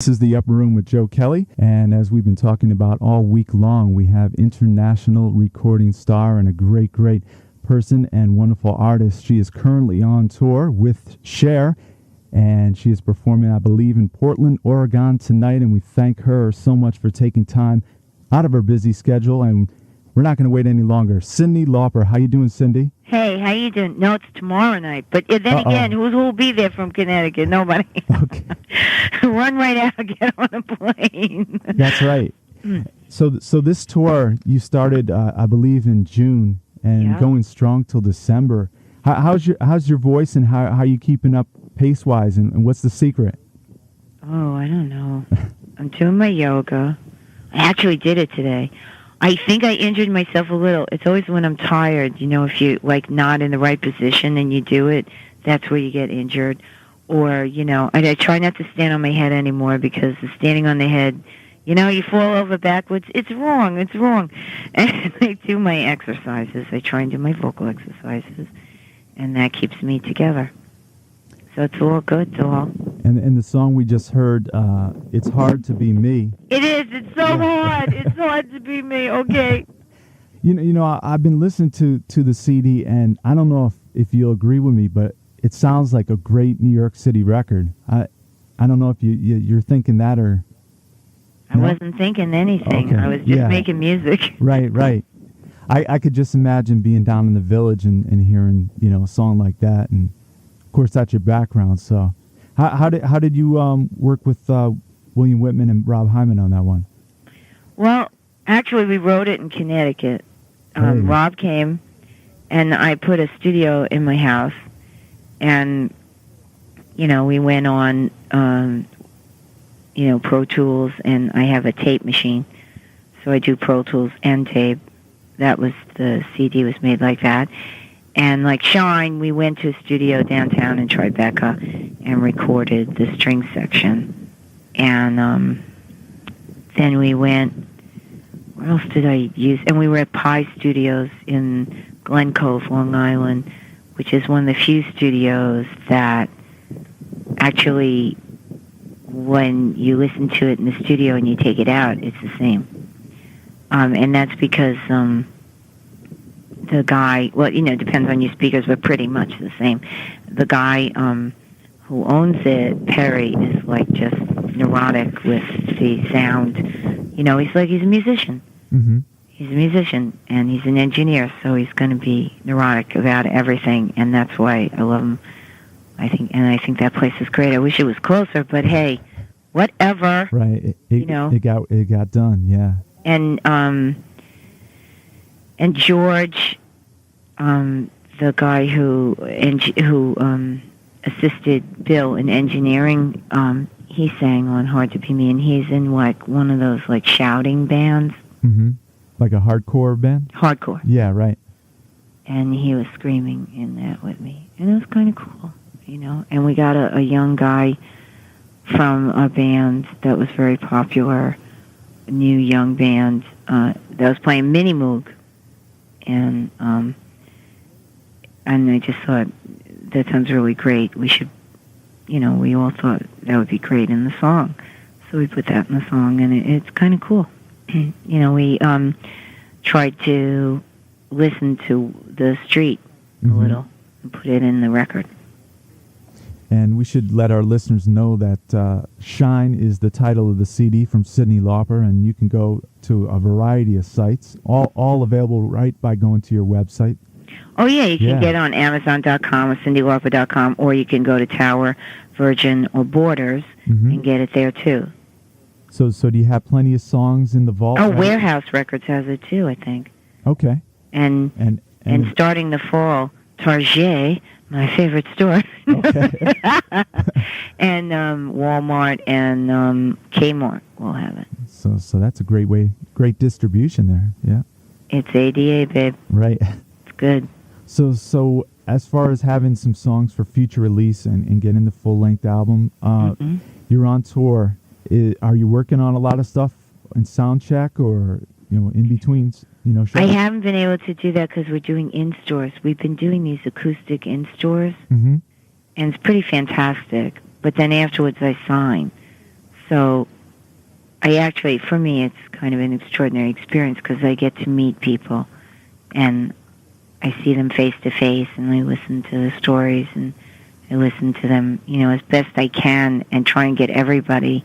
This is the Upper Room with Joe Kelley, and as we've been talking about all week long, we have international recording star and a great person and wonderful artist. She is currently on tour with Cher, and she is performing, I believe, in Portland, Oregon tonight, and we thank her so much for taking time out of her busy schedule, and we're not going to wait any longer. Cyndi Lauper, how you doing, Cyndi? Hey, how you doing? No, it's tomorrow night. But then again, who'll be there from Connecticut? Nobody. Okay. Run right out, get on a plane. That's right. So this tour, you started, I believe, in June, and going strong till December. How's your voice, and how are you keeping up pace-wise, and what's the secret? Oh, I don't know. I'm doing my yoga. I actually did it today. I think I injured myself a little. It's always when I'm tired, if you, not in the right position and you do it, that's where you get injured. Or, I try not to stand on my head anymore because the standing on the head, you fall over backwards. It's wrong. And I do my exercises. I try and do my vocal exercises, and that keeps me together. So it's all good, it's all. And the song we just heard, It's Hard to Be Me. It is. It's so hard. It's hard to be me. Okay. I've been listening to the CD, and I don't know if you'll agree with me, but it sounds like a great New York City record. I don't know if you're thinking that or... I wasn't thinking anything. Okay. I was just making music. Right. I could just imagine being down in the Village and hearing, a song like that, and of course that's your background. So how did you work with William Whitman and Rob Hyman on that one? Well, actually we wrote it in Connecticut. Rob came, and I put a studio in my house, and we went on Pro Tools, and I have a tape machine, so I do Pro Tools and tape. That was, the CD was made like that. And like Shine, we went to a studio downtown in Tribeca and recorded the string section. And then we went, where else did I use? And we were at Pi Studios in Glen Cove, Long Island, which is one of the few studios that actually, when you listen to it in the studio and you take it out, it's the same. And that's because the guy, depends on your speakers, but pretty much the same. The guy who owns it, Perry, is just neurotic with the sound. He's a musician. Mm-hmm. He's a musician, and he's an engineer, so he's going to be neurotic about everything, and that's why I love him. I think that place is great. I wish it was closer, but hey, whatever. Right. It got done. Yeah. And George, the guy who assisted Bill in engineering, he sang on Hard to Be Me, and he's in one of those shouting bands. Mm-hmm. Like a hardcore band? Hardcore. Yeah, right. And he was screaming in that with me, and it was kind of cool, And we got a young guy from a band that was very popular, a new young band that was playing Mini Moog. And I just thought, that sounds really great. We should, we all thought that would be great in the song. So we put that in the song, and it's kind of cool. We tried to listen to the street a little and put it in the record. And we should let our listeners know that Shine is the title of the CD from Cyndi Lauper, and you can go to a variety of sites, all available right by going to your website. Oh, yeah, you can get on Amazon.com or CyndiLauper.com, or you can go to Tower, Virgin, or Borders and get it there, too. So do you have plenty of songs in the vault? Oh, Warehouse Records has it, too, I think. Okay. And starting the fall, Target, my favorite store, okay. and Walmart and Kmart will have it. So that's a great distribution there, yeah. It's ADA, babe. Right. It's good. So as far as having some songs for future release and getting the full-length album, you're on tour. Are you working on a lot of stuff in sound check or in between? Shows? I haven't been able to do that because we're doing in-stores. We've been doing these acoustic in-stores, and it's pretty fantastic. But then afterwards I sign. So for me, it's kind of an extraordinary experience because I get to meet people and I see them face to face and I listen to the stories and I listen to them, as best I can and try and get everybody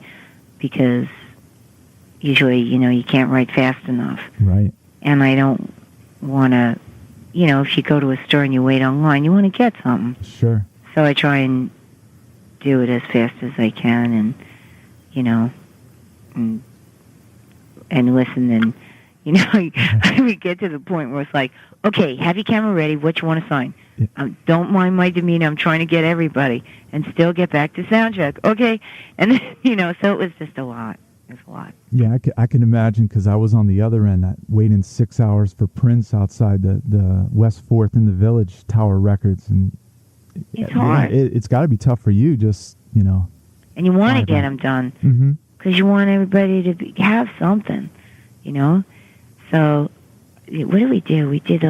because usually, you can't write fast enough. Right. And I don't want to, if you go to a store and you wait online, you want to get something. Sure. So I try and do it as fast as I can and, and listen and, we get to the point where it's like, okay, have your camera ready, what you want to sign? Yeah. Don't mind my demeanor, I'm trying to get everybody and still get back to sound check. Okay. And then, so it was just a lot. It was a lot. Yeah, I can imagine because I was on the other end, waiting 6 hours for Prince outside the West 4th in the Village Tower Records. And it's hard. It's got to be tough for you, just, And you want to get them done because you want everybody to have something, So what do? We did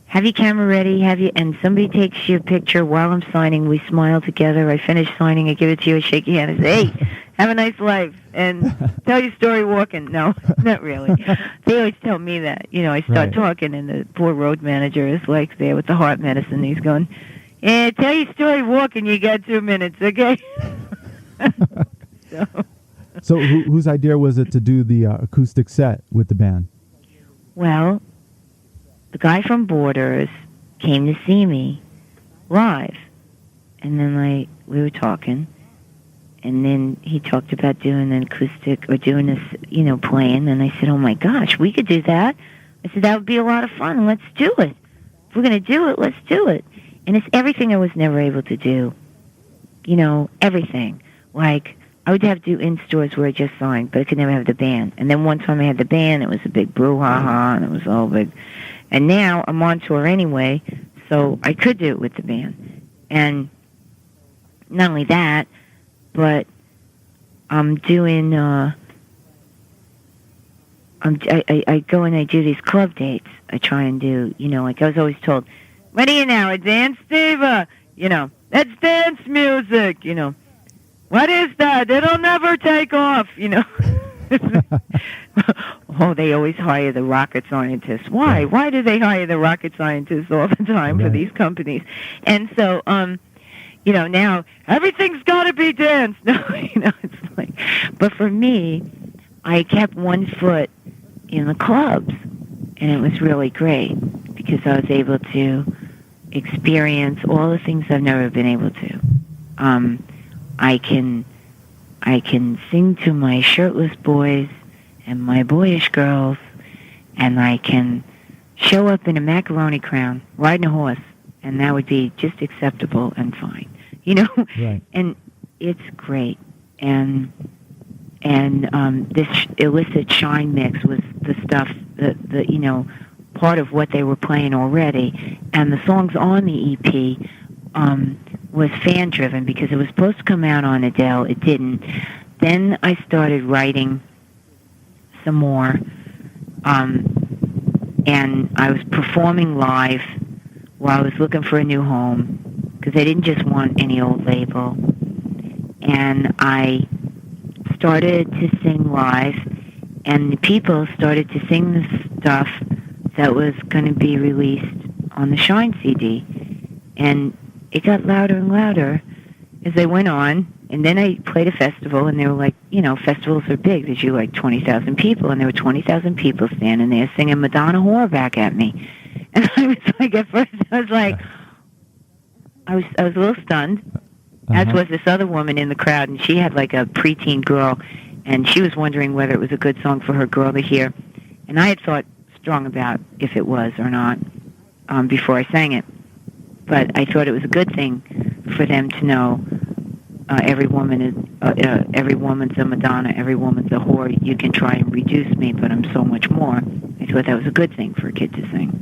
have your camera ready, and somebody takes your picture while I'm signing. We smile together. I finish signing. I give it to you. I shake your hand. I say, hey, have a nice life, and tell your story walking. No, not really. They always tell me that. I start talking, and the poor road manager is like there with the heart medicine. He's going, tell your story walking. You got 2 minutes, okay? So whose idea was it to do the acoustic set with the band? Well, the guy from Borders came to see me live, and then we were talking, and then he talked about doing an acoustic or doing this, playing, and I said, oh my gosh, we could do that. I said, that would be a lot of fun. Let's do it. If we're going to do it, let's do it. And it's everything I was never able to do. Everything. I would have to do in-stores where I just signed, but I could never have the band. And then one time I had the band, it was a big brouhaha, and it was all big. And now I'm on tour anyway, so I could do it with the band. And not only that, but I'm doing, I go and I do these club dates. I try and do, I was always told, what are you now, a dance diva? That's dance music, What is that? It'll never take off, Oh, they always hire the rocket scientists. Why? Why do they hire the rocket scientists all the time for these companies? And so, now everything's got to be dance. No, it's like, but for me, I kept one foot in the clubs, and it was really great because I was able to experience all the things I've never been able to. I can sing to my shirtless boys and my boyish girls, and I can show up in a macaroni crown, riding a horse, and that would be just acceptable and fine, Right. And it's great. And this illicit shine mix was the stuff the part of what they were playing already, and the songs on the EP was fan-driven because it was supposed to come out on Adele. It didn't. Then I started writing some more, and I was performing live while I was looking for a new home because I didn't just want any old label. And I started to sing live, and the people started to sing the stuff that was going to be released on the Shine CD. And it got louder and louder as I went on. And then I played a festival, and they were like, festivals are big. There's 20,000 people, and there were 20,000 people standing there singing Madonna Whore back at me. And I was like, at first, I was like, I was a little stunned, as was this other woman in the crowd, and she had like a preteen girl, and she was wondering whether it was a good song for her girl to hear. And I had thought strong about if it was or not before I sang it. But I thought it was a good thing for them to know every woman's a Madonna, every woman's a whore. You can try and reduce me, but I'm so much more. I thought that was a good thing for a kid to sing.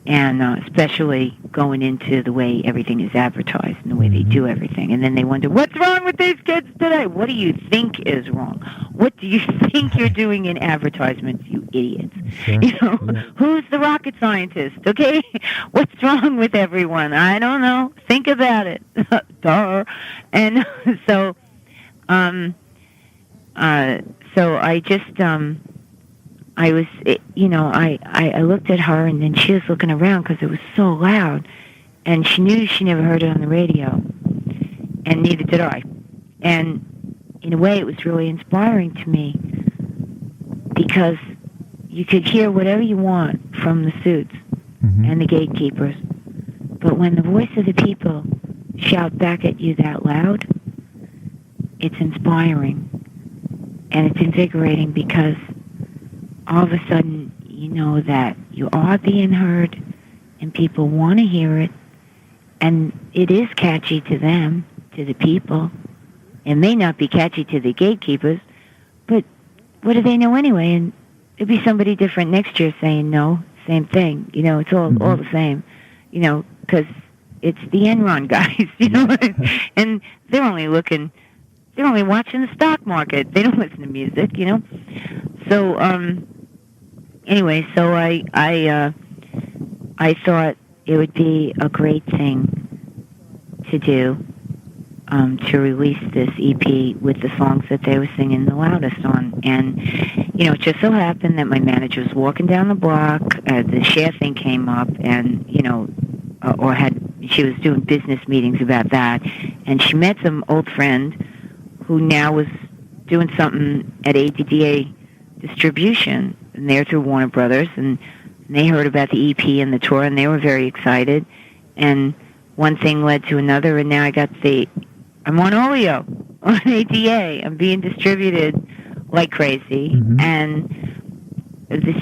And especially going into the way everything is advertised and the way they do everything. And then they wonder, what's wrong with these kids today? What do you think is wrong? What do you think you're doing in advertisements, you idiots? Sure. Who's the rocket scientist, okay? What's wrong with everyone? I don't know. Think about it. Duh. And so So I just, I was, I looked at her, and then she was looking around because it was so loud, and she knew she never heard it on the radio, and neither did I. And in a way, it was really inspiring to me because you could hear whatever you want from the Suits and the Gatekeepers, but when the voice of the people shout back at you that loud, it's inspiring and it's invigorating because all of a sudden you know that you are being heard and people want to hear it, and it is catchy to them, to the people. It may not be catchy to the Gatekeepers, but what do they know anyway? And it'd be somebody different next year saying no, same thing. It's all the same, because it's the Enron guys, and they're only watching the stock market. They don't listen to music, So, anyway, so I thought it would be a great thing to do, to release this EP with the songs that they were singing the loudest on. And, it just so happened that my manager was walking down the block, the Cher thing came up, and, she was doing business meetings about that, and she met some old friend who now was doing something at ADDA Distribution, and they're through Warner Brothers, and they heard about the EP and the tour, and they were very excited, and one thing led to another, and now I'm on Oleo, on ADA, I'm being distributed like crazy, and the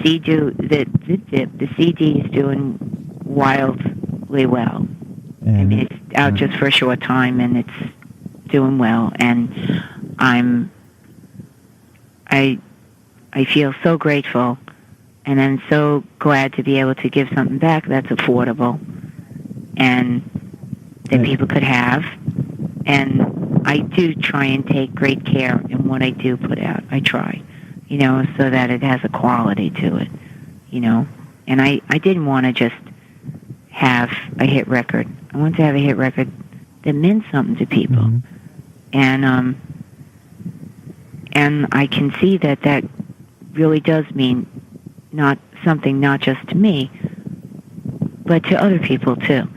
CD is doing wildly well. I mean, it's out just for a short time, and it's doing well, and I feel so grateful, and I'm so glad to be able to give something back that's affordable and that people could have. And I do try and take great care in what I do put out. I try, so that it has a quality to it, And I didn't want to just have a hit record. I wanted to have a hit record that meant something to people. And I can see that really does mean not just to me, but to other people too.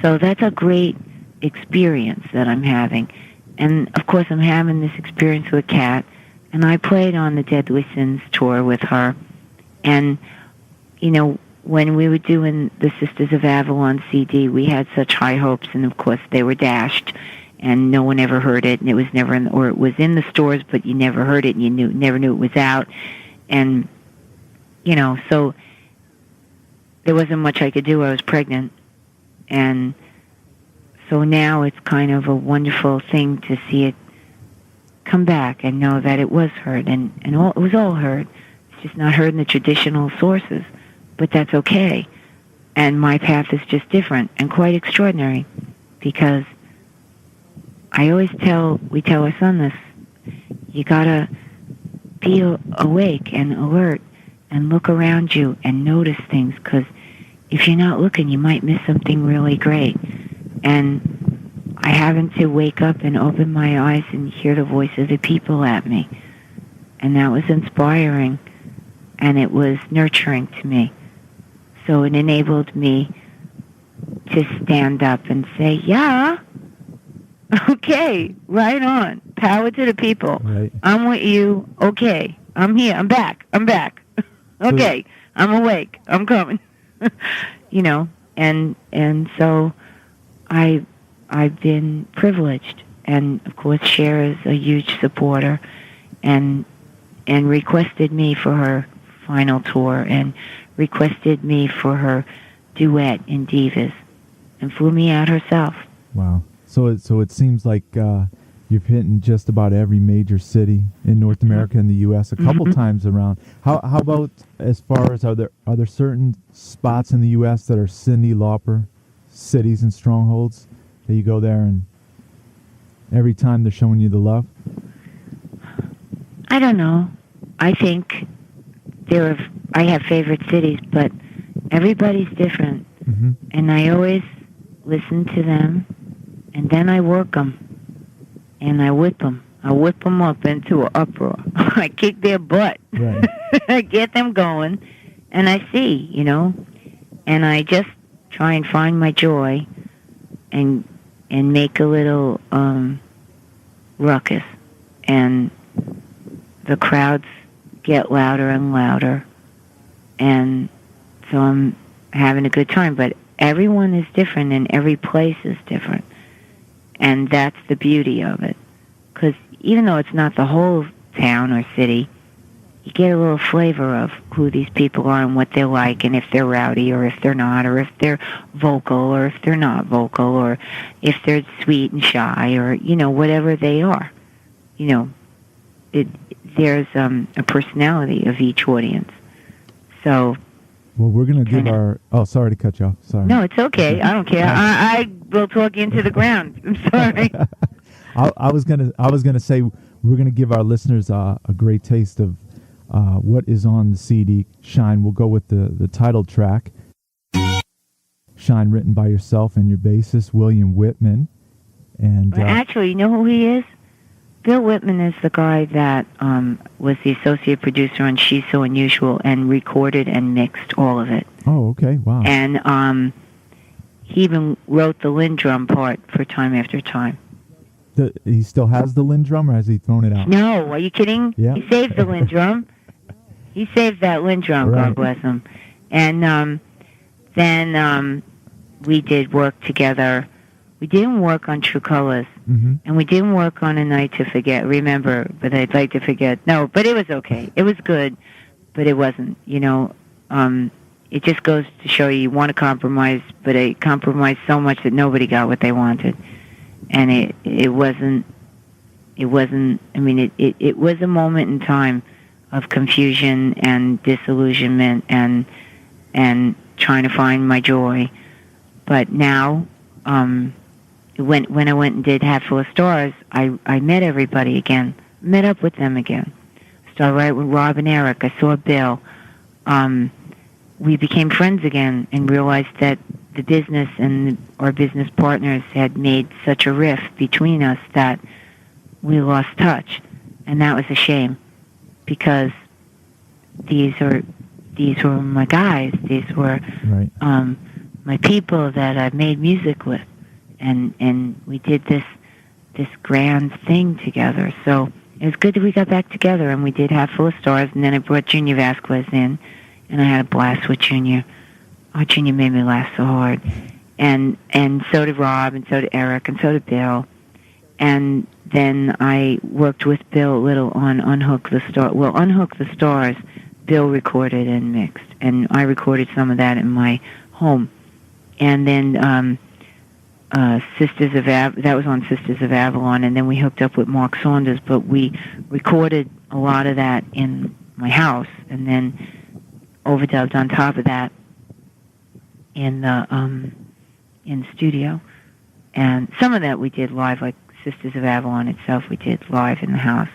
So that's a great experience that I'm having. And of course I'm having this experience with Kat, and I played on the Deadly Sins tour with her. And, when we were doing the Sisters of Avalon CD, we had such high hopes, and of course they were dashed, and no one ever heard it, and it was never or it was in the stores, but you never heard it, and you never knew it was out. And, so there wasn't much I could do. I was pregnant. And so now it's kind of a wonderful thing to see it come back and know that it was heard, and it was all heard. It's just not heard in the traditional sources, but that's okay. And my path is just different and quite extraordinary, because we tell our son this, you gotta be awake and alert and look around you and notice things, because if you're not looking, you might miss something really great. And I happened to wake up and open my eyes and hear the voice of the people at me. And that was inspiring, and it was nurturing to me. So it enabled me to stand up and say, yeah, okay, right on. Power to the people. Right. I'm with you. Okay, I'm here. I'm back. Okay, I'm awake. I'm coming. And so I've been privileged, and of course Cher is a huge supporter, and requested me for her final tour, and requested me for her duet in Divas, and flew me out herself. Wow. So it seems like you've hit in just about every major city in North America and the U.S. a couple times around. How about as far as are there certain spots in the U.S. that are Cyndi Lauper cities and strongholds that you go there and every time they're showing you the love? I don't know. I think I have favorite cities, but everybody's different, and I always listen to them, and then I work them, and I whip them. I whip them up into an uproar. I kick their butt. Right. I get them going, and I see, and I just try and find my joy and make a little ruckus, and the crowds get louder and louder, and so I'm having a good time. But everyone is different, and every place is different, and that's the beauty of it. Because even though it's not the whole town or city, you get a little flavor of who these people are and what they're like, and if they're rowdy or if they're not, or if they're vocal or if they're not vocal, or if they're sweet and shy, or whatever they are. There's a personality of each audience. So. Well, we're going to give our... Oh, sorry to cut you off. Sorry. No, it's okay. I don't care. I will talk you into the ground. I'm sorry. I was gonna say we're gonna give our listeners a great taste of what is on the CD. Shine. We'll go with the title track. Shine, written by yourself and your bassist William Whitman. And actually, you know who he is? Bill Whitman is the guy that was the associate producer on She's So Unusual and recorded and mixed all of it. Oh, okay. Wow. And he even wrote the Lindrum part for Time After Time. He still has the Lindrum, or has he thrown it out? No, are you kidding? Yeah. He saved the Lindrum. He saved that Lindrum, right. God bless him. And then we did work together. We didn't work on True Colors, and we didn't work on A Night to Forget. Remember, but I'd like to forget. No, but it was okay. It was good, but it wasn't. It just goes to show you want to compromise, but I compromised so much that nobody got what they wanted. And it wasn't, I mean, it was a moment in time of confusion and disillusionment and trying to find my joy. But now, when I went and did Hatful of Stars, I met everybody again, met up with them again. Started right with Rob and Eric. I saw Bill. We became friends again and realized that the business and our business partners had made such a rift between us that we lost touch, and that was a shame, because these were my guys. These were right. My people that I've made music with, and we did this grand thing together. So it was good that we got back together, and we did Hatful of Stars, and then I brought Junior Vasquez in, and I had a blast with Junior. Oh, Junior made me laugh so hard. And so did Rob, and so did Eric, and so did Bill. And then I worked with Bill a little on Unhook the Stars. Well, Unhook the Stars, Bill recorded and mixed. And I recorded some of that in my home. And then that was on Sisters of Avalon. And then we hooked up with Mark Saunders, but we recorded a lot of that in my house, and then overdubbed on top of that in the studio. And some of that we did live, like Sisters of Avalon itself we did live in the house.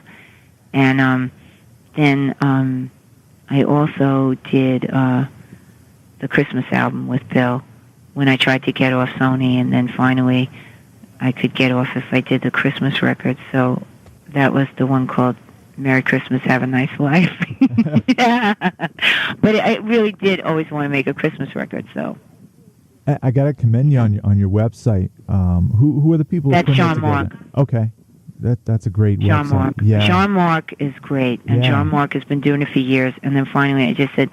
And then I also did the Christmas album with Bill when I tried to get off Sony, and then finally I could get off if I did the Christmas record. So that was the one called Merry Christmas, Have a Nice Life. Yeah. But I really did always want to make a Christmas record, so. I got to commend you on your website. Who are the people? That's who put Sean that Mark. together? Okay, that's a great Sean website. Mark. Yeah. Sean Mark is great, and Yeah. Sean Mark has been doing it for years. And then finally, I just said,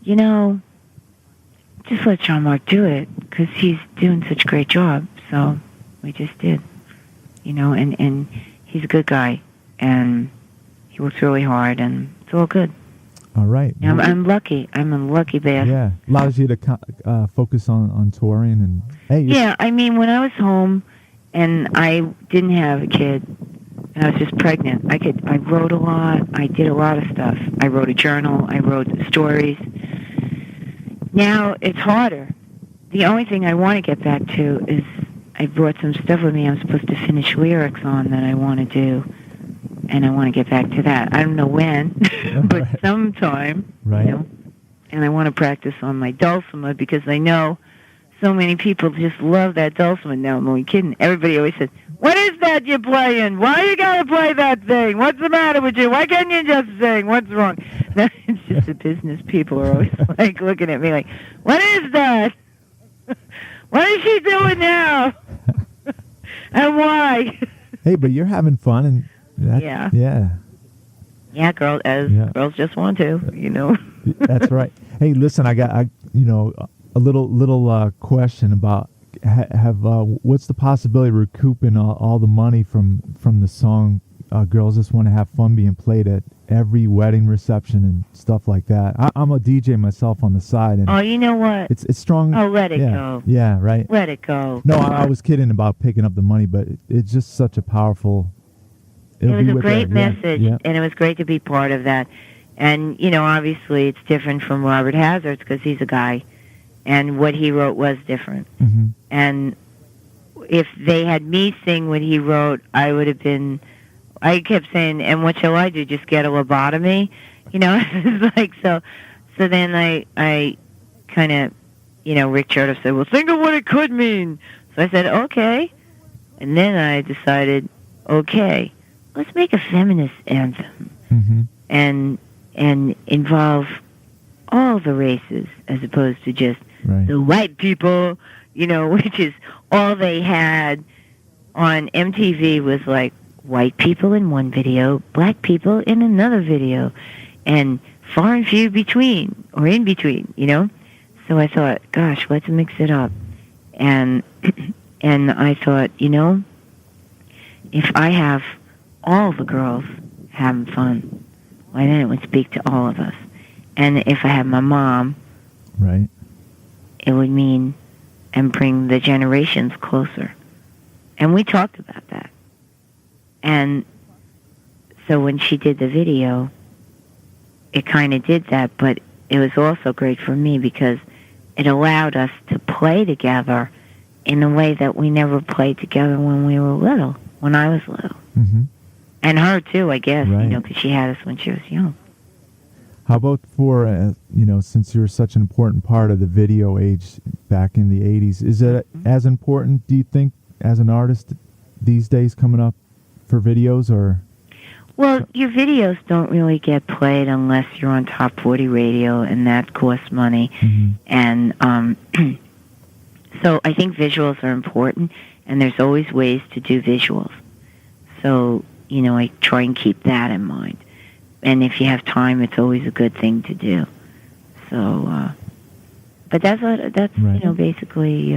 just let Sean Mark do it, because he's doing such a great job. So we just did, and he's a good guy, and he works really hard, and it's all good. All right. I'm lucky. I'm a lucky bastard. Yeah, allows you to focus on touring and hey. Yeah, I mean, when I was home and I didn't have a kid and I was just pregnant, I wrote a lot. I did a lot of stuff. I wrote a journal. I wrote stories. Now it's harder. The only thing I want to get back to is I brought some stuff with me I'm supposed to finish lyrics on that I want to do. And I want to get back to that. I don't know when, but right. sometime. Right. And I want to practice on my dulcimer, because I know so many people just love that dulcimer. Now, I'm only kidding. Everybody always says, What is that you're playing? Why you gotta play that thing? What's the matter with you? Why can't you just sing? What's wrong? It's just the business people are always like looking at me like, what is that? What is she doing now? And why? Hey, but you're having fun, and yeah, girls just want to, That's right. Hey, listen, I got a little question about what's the possibility of recouping all the money from the song Girls Just Want to Have Fun being played at every wedding reception and stuff like that. I'm a DJ myself on the side. And you know what? It's strong. Oh, let it go. Yeah, right. Let it go. No, I was kidding about picking up the money, but it's just such a powerful... It was a great message, and it was great to be part of that. And, obviously it's different from Robert Hazard's because he's a guy, and what he wrote was different. Mm-hmm. And if they had me sing what he wrote, I kept saying, and what shall I do, just get a lobotomy? It's like, so then I kind of, Rick Chertoff said, well, think of what it could mean. So I said, okay. And then I decided, okay, let's make a feminist anthem. Mm-hmm. And involve all the races as opposed to just the white people, which is all they had on MTV was like white people in one video, black people in another video, and far and few between, or in between, So I thought, gosh, let's mix it up. And I thought, if I have all the girls having fun, why then it would speak to all of us. And if I have my mom, right, it would mean and bring the generations closer. And we talked about that. And so when she did the video, it kind of did that, but it was also great for me because it allowed us to play together in a way that we never played together when we were little, when I was little. Mm-hmm. And her too, I guess, right. Because she had us when she was young. How about for, since you're such an important part of the video age back in the 80s, is it as important, do you think, as an artist these days coming up for videos, or? Well, your videos don't really get played unless you're on top 40 radio, and that costs money. Mm-hmm. And so I think visuals are important, and there's always ways to do visuals. So, I try and keep that in mind. And if you have time, it's always a good thing to do. So, but that's right. Basically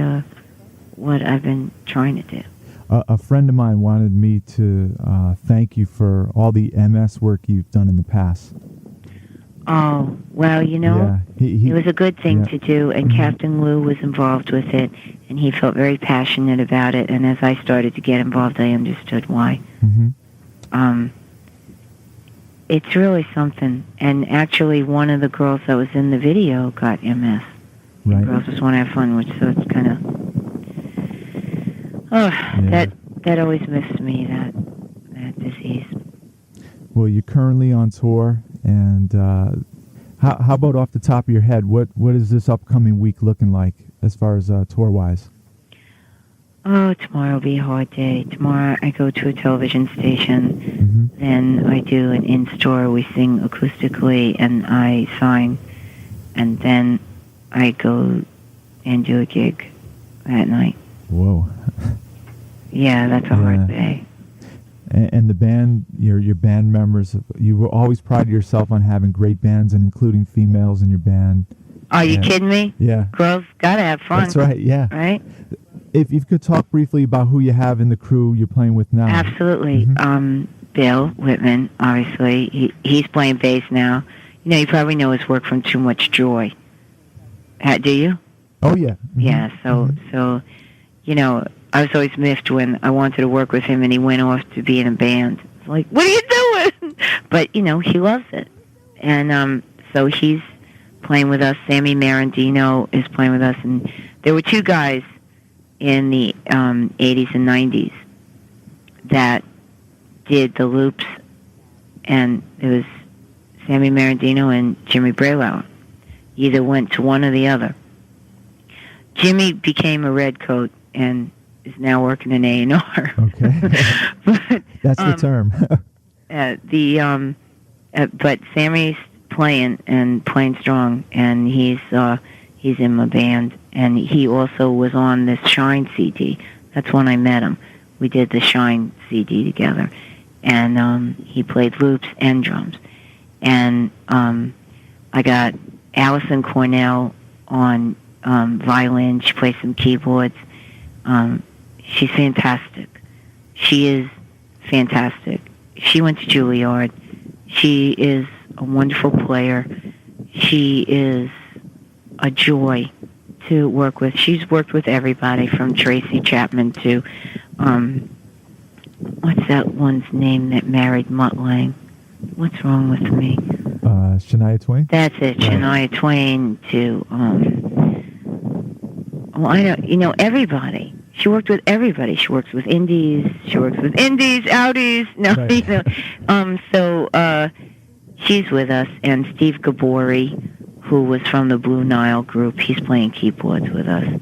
what I've been trying to do. A friend of mine wanted me to thank you for all the MS work you've done in the past. Oh, well, it was a good thing to do, and mm-hmm. Captain Lou was involved with it, and he felt very passionate about it, and as I started to get involved, I understood why. Mm-hmm. It's really something, and actually one of the girls that was in the video got MS. Right. Girls Just Want to Have Fun, so it's kind of, that always missed me, that disease. Well, you're currently on tour, and how about off the top of your head, what is this upcoming week looking like as far as tour-wise? Oh, tomorrow will be a hard day. Tomorrow I go to a television station, mm-hmm. then I do an in-store, we sing acoustically, and I sign, and then I go and do a gig that night. Whoa. Yeah, that's a hard day. And the band, your band members, you will always pride yourself on having great bands and including females in your band. Are you kidding me? Yeah. Girls gotta have fun. That's right, yeah. Right? If you could talk briefly about who you have in the crew you're playing with now. Absolutely. Mm-hmm. Bill Whitman, obviously. He's playing bass now. You probably know his work from Too Much Joy. Do you? Oh, yeah. Mm-hmm. Yeah, so, I was always miffed when I wanted to work with him and he went off to be in a band. It's like, what are you doing? But, he loves it. And so he's playing with us. Sammy Marandino is playing with us. And there were two guys in the 80s and 90s that did the loops, and it was Sammy Marandino and Jimmy Braylower. Either went to one or the other. Jimmy became a redcoat, and is now working in A&R. Okay. But, That's the term. But Sammy's playing strong, and he's in my band, and he also was on this Shine CD. That's when I met him. We did the Shine CD together, and he played loops and drums. And I got Allison Cornell on violin. She plays some keyboards. She's fantastic. She is fantastic. She went to Juilliard. She is a wonderful player. She is a joy to work with. She's worked with everybody from Tracy Chapman to, what's that one's name that married Mutt Lange? What's wrong with me? Shania Twain? That's it, right. Shania Twain to, everybody. She worked with everybody. She works with indies. She works with indies, outies. No, right. So she's with us, and Steve Gabori, who was from the Blue Nile group, he's playing keyboards with us,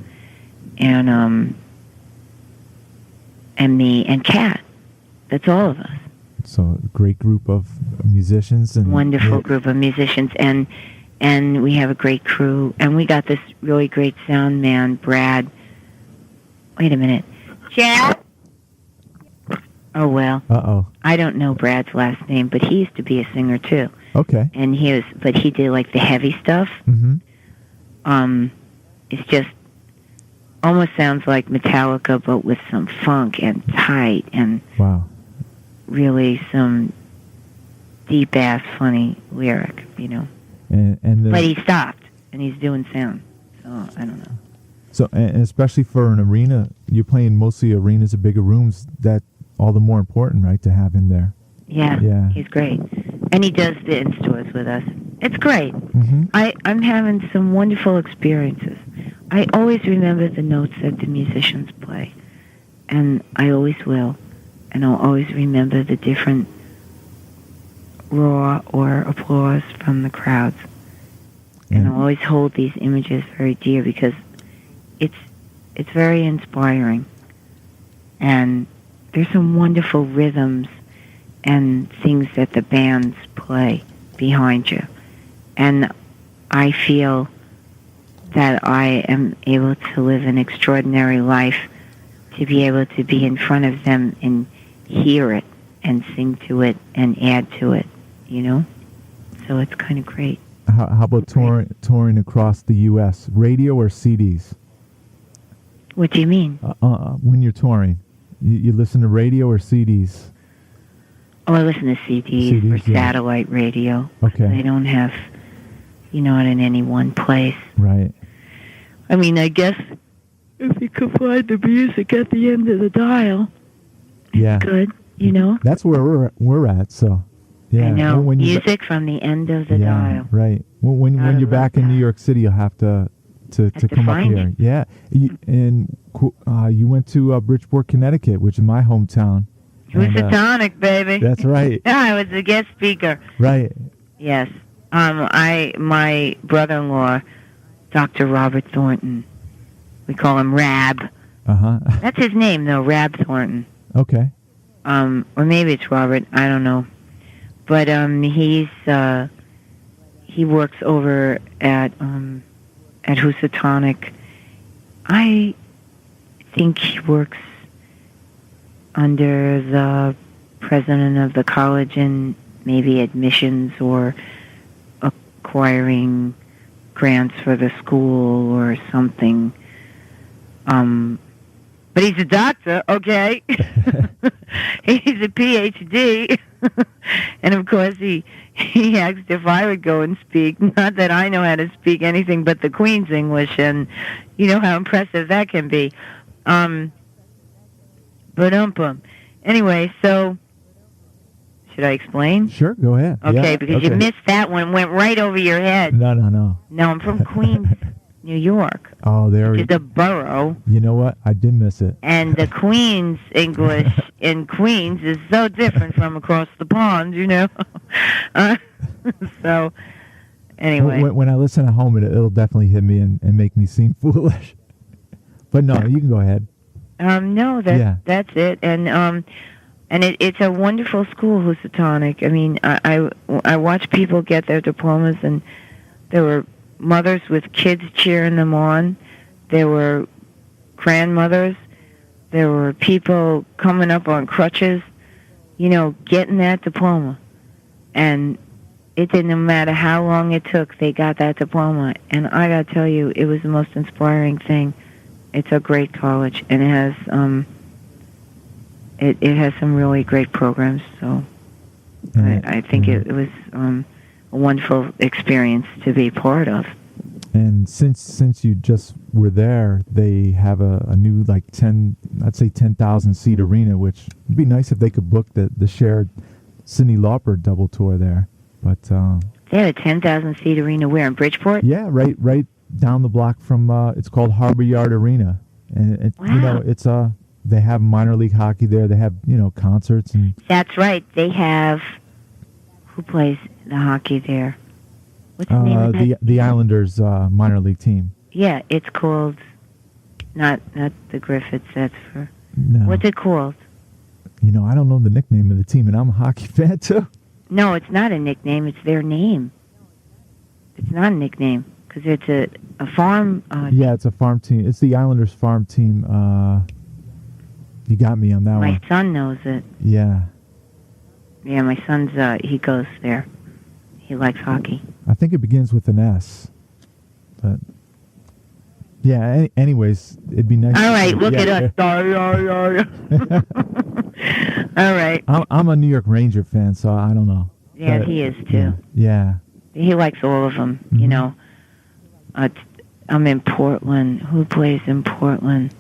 and me and Kat. That's all of us. So a great group of musicians and wonderful group of musicians, and we have a great crew, and we got this really great sound man, Brad. Wait a minute. Chad? Oh, well. Uh-oh. I don't know Brad's last name, but he used to be a singer, too. Okay. And he did, like, the heavy stuff. Mm-hmm. It's just almost sounds like Metallica, but with some funk and tight and wow, really some deep-ass funny lyric, But he stopped, and he's doing sound, so I don't know. So, and especially for an arena, you're playing mostly arenas or bigger rooms, that all the more important, right, to have him there. Yeah. He's great. And he does the in-stores with us. It's great. Mm-hmm. I'm having some wonderful experiences. I always remember the notes that the musicians play, and I always will. And I'll always remember the different roar or applause from the crowds. And I'll always hold these images very dear because it's very inspiring, and there's some wonderful rhythms and things that the bands play behind you, and I feel that I am able to live an extraordinary life to be able to be in front of them and hear it and sing to it and add to it, so it's kind of great. How about touring across the U.S., radio or CDs? What do you mean? When you're touring, you listen to radio or CDs? Oh, I listen to CDs or satellite radio. Okay. They don't have, not in any one place. Right. I mean, I guess if you could find the music at the end of the dial, it's good, That's where we're at, so. Yeah. I know. Music from the end of the dial. Right. When you're back in New York City, you'll have to come up here. It. Yeah. You went to Bridgeport, Connecticut, which is my hometown. Housatonic, baby. That's right. I was a guest speaker. Right. Yes. My brother-in-law, Dr. Robert Thornton, we call him Rab. Uh-huh. That's his name, though, Rab Thornton. Okay. Or maybe it's Robert. I don't know. But he works over at Housatonic. I think he works under the president of the college in maybe admissions or acquiring grants for the school or something. But he's a doctor, okay? He's a PhD. And of course he asked if I would go and speak. Not that I know how to speak anything but the Queen's English, and you know how impressive that can be. Anyway, so should I explain? Sure, go ahead. Okay, because you missed that one. Went right over your head. No. No, I'm from Queens, New York. Oh, there is a borough. You know what? I did miss it. And the Queen's English in Queens is so different from across the pond, So, anyway. When I listen at home, it'll definitely hit me and make me seem foolish. But no, you can go ahead. No, that's it, and it's a wonderful school, Housatonic. I mean, I watch people get their diplomas, and there were mothers with kids cheering them on. There were grandmothers. There were people coming up on crutches, getting that diploma. And it didn't matter how long it took, they got that diploma. And I got to tell you, it was the most inspiring thing. It's a great college, and it has it has some really great programs. So I think it was a wonderful experience to be part of. And since you just were there, they have a new 10,000 seat arena, which would be nice if they could book the shared Cyndi Lauper double tour there. But they had a 10,000 seat arena where, in Bridgeport? Yeah, right down the block from it's called Harbor Yard Arena, and wow. It's they have minor league hockey there. They have concerts and. That's right. They have who plays the hockey there. What's the name of that? The Islanders minor league team. Yeah, it's called not the Griffiths. That's for no. What's it called? I don't know the nickname of the team, and I'm a hockey fan too. No, it's not a nickname. It's their name. It's not a nickname because it's a farm. Yeah, it's a farm team. It's the Islanders farm team. You got me on that one. My son knows it. Yeah. Yeah, my son's he goes there. He likes hockey. I think it begins with an S. But yeah, anyways, it'd be nice. All right, look at us. All right. I'm a New York Ranger fan, so I don't know. Yeah, he is too. Yeah. He likes all of them, I'm in Portland. Who plays in Portland?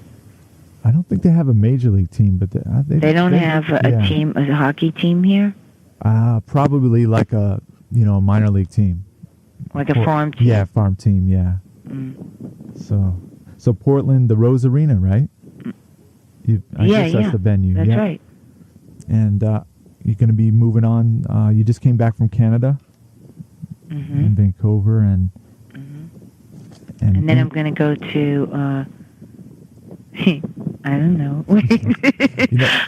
I don't think they have a major league team, but they don't have a team, a hockey team here? Probably like a minor league team. Like a farm team? Yeah, farm team, yeah. Mm. So Portland, the Rose Arena, right? I guess that's the venue. That's right. And you're going to be moving on. You just came back from Canada, in Vancouver, and then I'm going to go to. I don't know.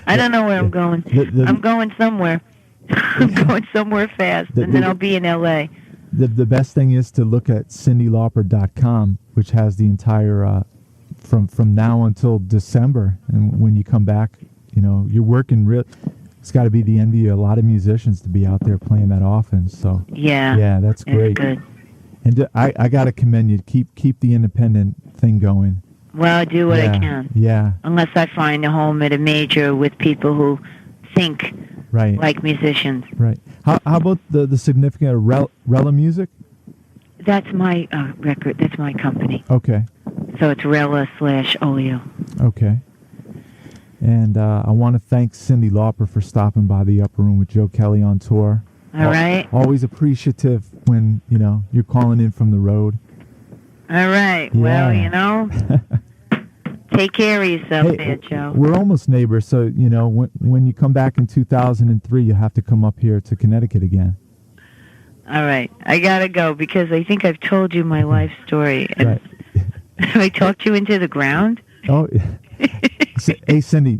I don't know where I'm going. I'm going somewhere. I'm going somewhere fast, and then I'll be in L.A. The best thing is to look at CyndiLauper.com, which has the entire from now until December, and when you come back, you're working real. It's got to be the envy of a lot of musicians to be out there playing that often. So yeah, that's great. Good. And I got to commend you. Keep the independent thing going. Well, I do what I can. Yeah. Unless I find a home at a major with people who think like musicians. Right. How about the significant Rella Music? That's my record. That's my company. Okay. So it's Rella/Olio. Okay. And I want to thank Cyndi Lauper for stopping by the Upper Room with Joe Kelley on tour. All right. Always appreciative when, you're calling in from the road. All right. Yeah. Well, take care of yourself there, Joe. We're almost neighbors, so, when you come back in 2003, you'll have to come up here to Connecticut again. All right. I got to go because I think I've told you my life story. And right. I talked you into the ground? Oh, hey, Cyndi.